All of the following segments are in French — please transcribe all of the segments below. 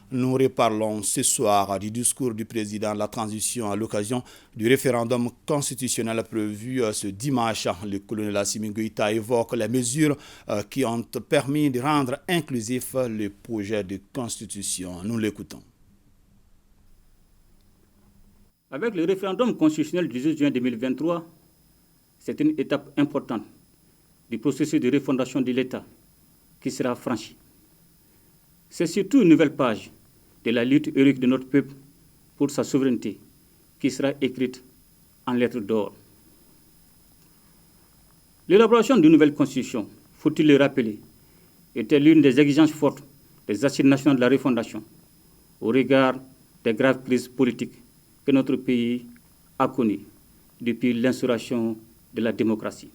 Nous reparlons ce soir du discours du président de la transition à l'occasion du référendum constitutionnel prévu ce dimanche. Le colonel Assimi Goïta évoque les mesures qui ont permis de rendre inclusif le projet de constitution. Nous l'écoutons. Avec le référendum constitutionnel du 18 juin 2023, c'est une étape importante du processus de refondation de l'État qui sera franchie. C'est surtout une nouvelle page de la lutte héroïque de notre peuple pour sa souveraineté qui sera écrite en lettres d'or. L'élaboration d'une nouvelle constitution, faut-il le rappeler, était l'une des exigences fortes des assises nationales de la refondation au regard des graves crises politiques que notre pays a connues depuis l'instauration de la démocratie.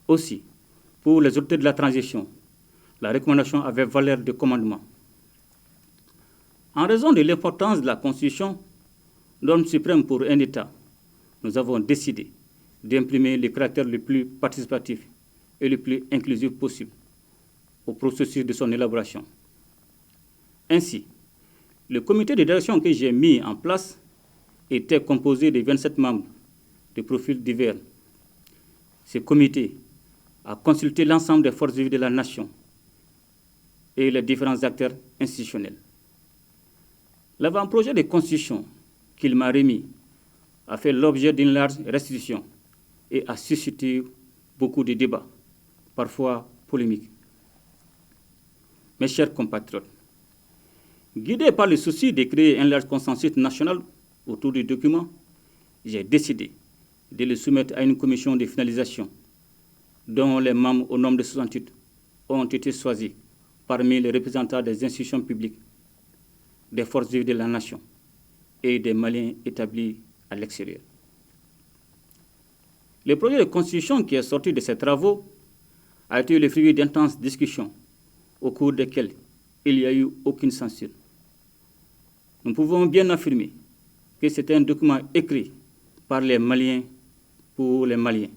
Aussi, pour les autorités de la transition, la recommandation avait valeur de commandement. En raison de l'importance de la Constitution, norme suprême pour un État, nous avons décidé d'imprimer le caractère le plus participatif et le plus inclusif possible au processus de son élaboration. Ainsi, le comité de direction que j'ai mis en place était composé de 27 membres de profils divers. Ce comité a consulté l'ensemble des forces vives de la nation et les différents acteurs institutionnels. L'avant-projet de constitution qu'il m'a remis a fait l'objet d'une large restitution et a suscité beaucoup de débats, parfois polémiques. Mes chers compatriotes, guidé par le souci de créer un large consensus national autour du document, j'ai décidé de le soumettre à une commission de finalisation dont les membres au nombre de 68 ont été choisis parmi les représentants des institutions publiques, des forces vives de la nation et des Maliens établis à l'extérieur. Le projet de constitution qui est sorti de ces travaux a été le fruit d'intenses discussions au cours desquelles il n'y a eu aucune censure. Nous pouvons bien affirmer que c'est un document écrit par les Maliens pour les Maliens.